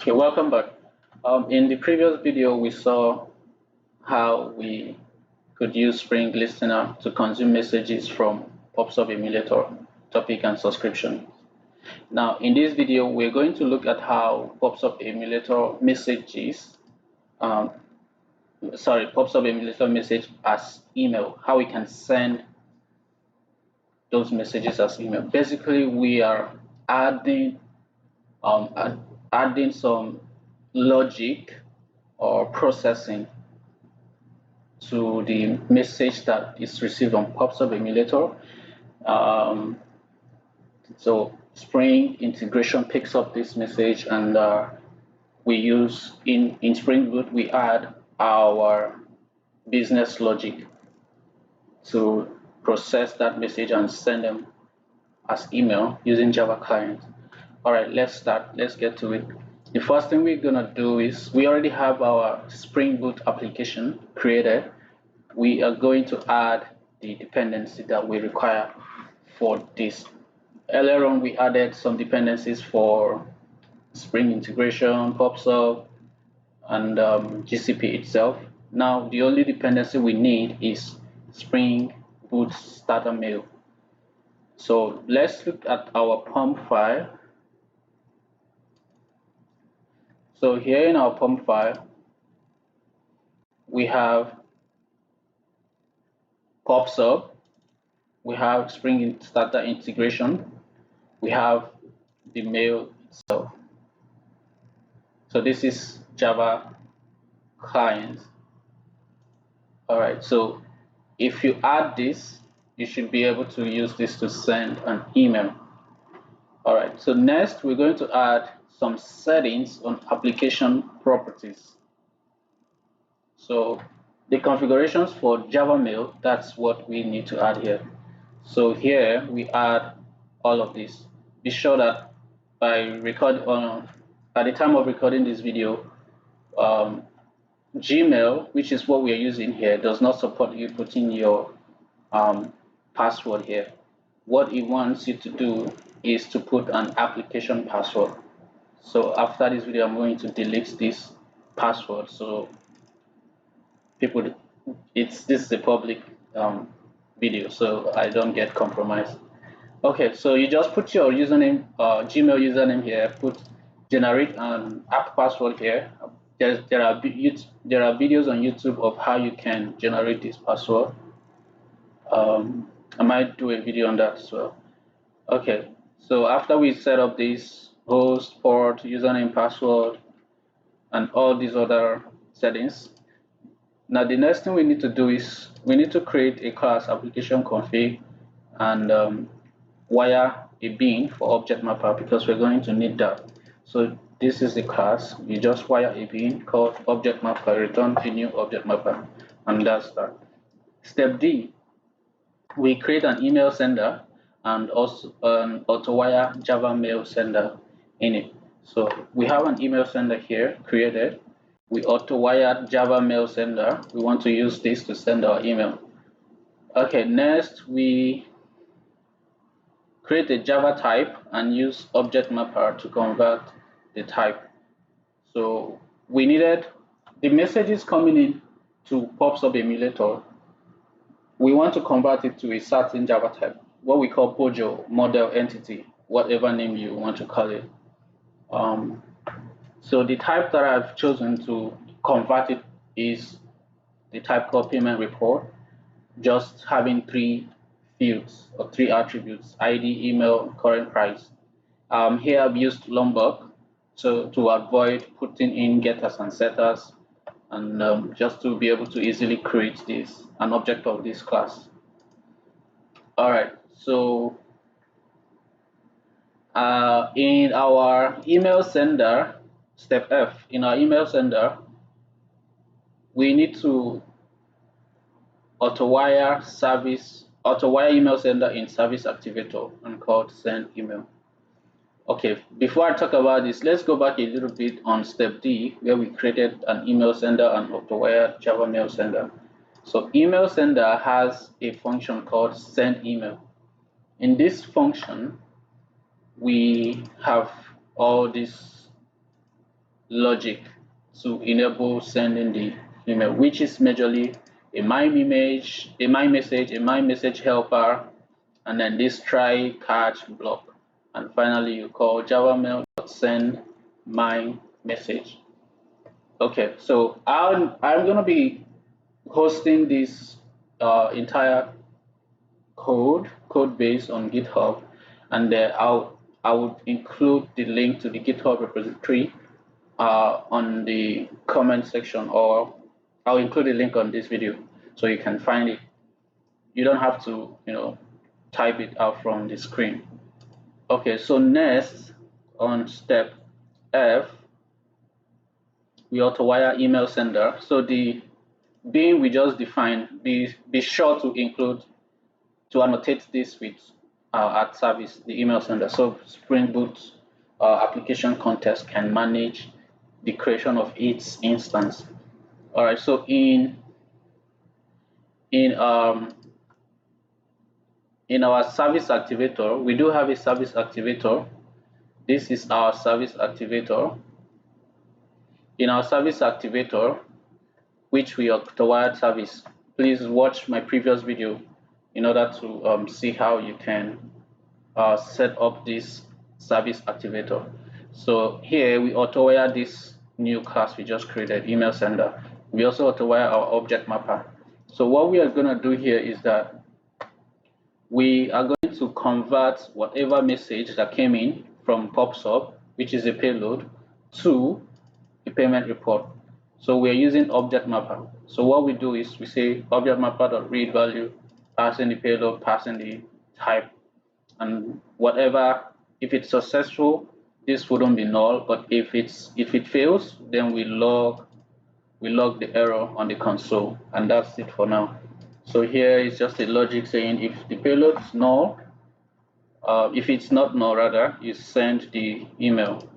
Okay, welcome back. In the previous video, we saw how we could use Spring Listener to consume messages from Pubsub Emulator, topic, and subscription. Now, in this video, we're going to look at how Pubsub Emulator Messages, Pubsub Emulator Message as email, how we can send those messages as email. Basically, we are adding some logic or processing to the message that is received on Pubsub Emulator. So Spring integration picks up this message, and we use in Spring Boot we add our business logic to process that message and send them as email using Java client. All right, let's start. Let's get to it. The first thing we're gonna do is we already have our Spring Boot application created. We are going to add the dependency that we require for this. Earlier on, we added some dependencies for Spring integration, Pubsub, and GCP itself. Now, the only dependency we need is Spring Boot starter mail. So let's look at our POM file. So here in our POM file, we have Pubsub, we have Spring starter integration, we have the mail itself. So this is Java client. All right, so if you add this, you should be able to use this to send an email. All right, so next we're going to add some settings on application properties. So the configurations for Java Mail, that's what we need to add here. So here we add all of this. Be sure that at the time of recording this video, Gmail, which is what we are using here, does not support you putting your password here. What it wants you to do is to put an application password. So after this video, I'm going to delete this password. So this is a public video, so I don't get compromised. Okay, so you just put your username, Gmail username here, generate an app password here. There are videos on YouTube of how you can generate this password. I might do a video on that as well. Okay, so after we set up this host, port, username, password, and all these other settings, now the next thing we need to do is we need to create a class application config and wire a bin for object mapper, because we're going to need that. So this is the class. You just wire a bin called object mapper, return a new object mapper, and that's that. Step D, we create an email sender and also an AutoWire Java mail sender in it. So we have an email sender here created. We AutoWire Java mail sender. We want to use this to send our email. Okay, next we create a Java type and use object mapper to convert the type. So we needed the messages coming in to Pubsub Emulator. We want to convert it to a certain Java type, what we call POJO, model entity, whatever name you want to call it. So the type that I've chosen to convert it is the type called payment report, just having 3 fields or 3 attributes: ID, email, current price. Here I've used Lombok to avoid putting in getters and setters, and just to be able to easily create an object of this class. All right, so in our email sender, step F, in our email sender, we need to AutoWire email sender in service activator and called send email. Okay, before I talk about this, let's go back a little bit on step D, where we created an email sender and AutoWire Java mail sender. So email sender has a function called send email. In this function, we have all these logic to enable sending the email, which is majorly a my image, a my message, a my message helper, and then this try catch block, and finally you call java mail.send my message. Okay, so I'm gonna be hosting this entire code base on GitHub, and I would include the link to the GitHub repository on the comment section, or I'll include a link on this video so you can find it. You don't have to, type it out from the screen. Okay, so next on step F, we auto-wire email sender. So the being we just defined, be sure to annotate this with at service, the email sender. So Spring Boot application context can manage the creation of its instance. All right, so in our service activator, we do have a service activator. This is our service activator. In our service activator, which we auto-wired service, please watch my previous video in order to see how you can set up this service activator. So here we auto-wire this new class we just created, email sender. We also auto-wire our object mapper. So what we are going to do here is that we are going to convert whatever message that came in from Pubsub, which is a payload, to a payment report. So we're using object mapper. So what we do is we say object mapper.read value, passing the payload, passing the type, and whatever. If it's successful, this wouldn't be null, but if it fails, then we log the error on the console, and that's it for now. So here is just a logic saying if the payload is null, if it's not null, rather, you send the email.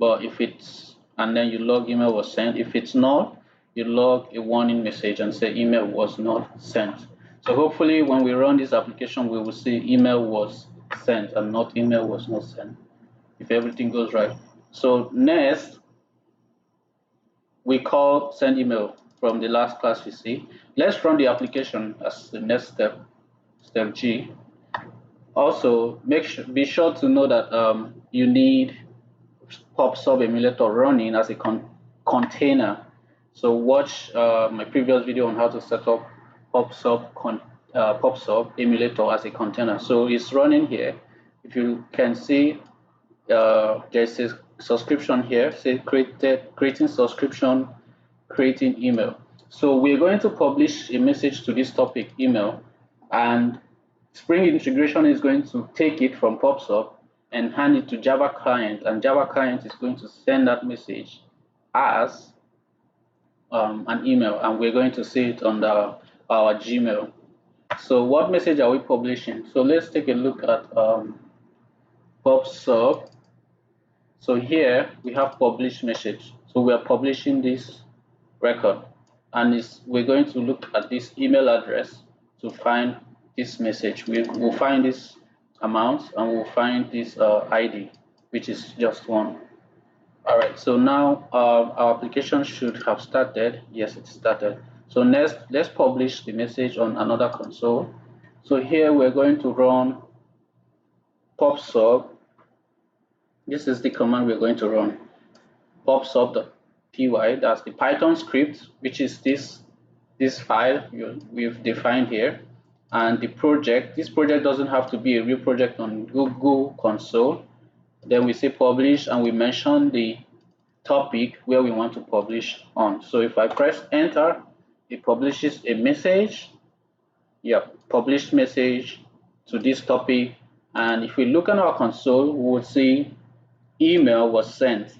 But if it's, and then you log email was sent. If it's null, you log a warning message and say email was not sent. So hopefully when we run this application, we will see email was sent and not email was not sent, if everything goes right. So next, we call send email from the last class we see. Let's run the application as the next step, step G. Also, be sure to know that you need Pubsub Emulator running as a container. So watch my previous video on how to set up Pubsub Emulator as a container. So it's running here. If you can see, there's a subscription here. Say creating subscription, creating email. So we're going to publish a message to this topic email, and Spring integration is going to take it from Pubsub and hand it to Java client, and Java client is going to send that message as an email, and we're going to see it on our Gmail. So what message are we publishing? So let's take a look at Pubsub. So here we have published message. So we are publishing this record, and we're going to look at this email address to find this message. We'll find this amount, and we'll find this ID, which is just one. All right, so now our application should have started. Yes, it started. So next, let's publish the message on another console. So here we're going to run pubsub. This is the command we're going to run, pubsub.py. That's the Python script, which is this file we've defined here. And the project, this project doesn't have to be a real project on Google console. Then we say publish, and we mention the topic where we want to publish on. So if I press enter, it publishes a message. Yep, published message to this topic. And if we look at our console, we will see email was sent.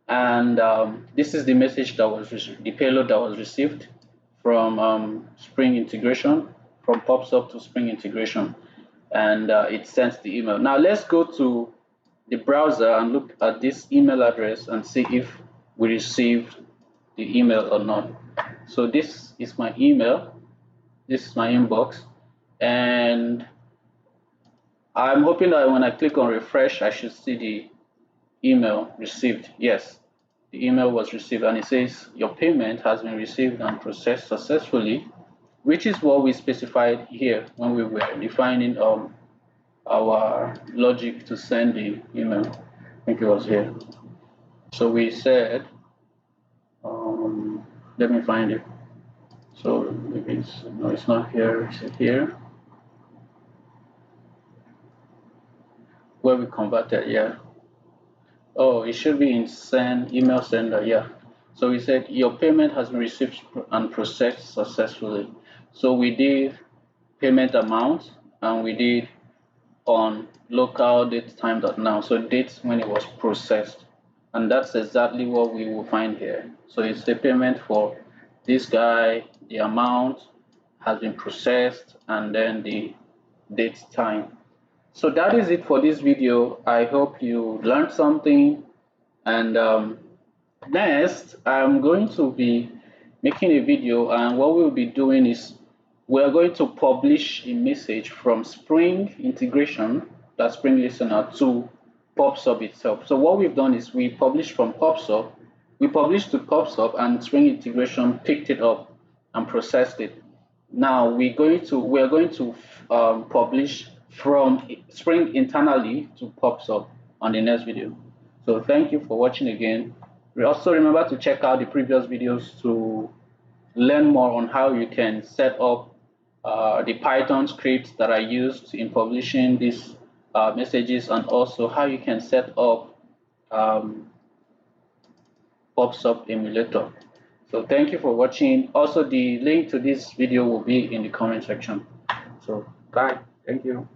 And this is the message that was the payload that was received from Spring integration, from Pubsub to Spring integration, and it sends the email. Now let's go to the browser and look at this email address and see if we received the email or not. So this is my email, this is my inbox, and I'm hoping that when I click on refresh, I should see the email received. Yes, the email was received, and it says your payment has been received and processed successfully, which is what we specified here when we were defining our logic to send the email. I think it was here. So we said, let me find it. So maybe it's not here. Is it here? Where we converted, yeah. Oh, it should be in send email sender, yeah. So we said your payment has been received and processed successfully. So we did payment amount and we did on local date time now. So dates when it was processed. And that's exactly what we will find here. So it's the payment for this guy, the amount has been processed, and then the date time. So that is it for this video. I hope you learned something, and next I'm going to be making a video, and what we'll be doing is we're going to publish a message from Spring integration, that Spring listener, to Pubsub itself. So what we've done is we published from Pubsub, we published to Pubsub, and Spring integration picked it up and processed it. Now we're going to publish from Spring internally to Pubsub on the next video. So thank you for watching again. Also remember to check out the previous videos to learn more on how you can set up the Python scripts that I used in publishing these messages, and also how you can set up Pubsub Emulator. So thank you for watching. Also, the link to this video will be in the comment section. So bye. Thank you.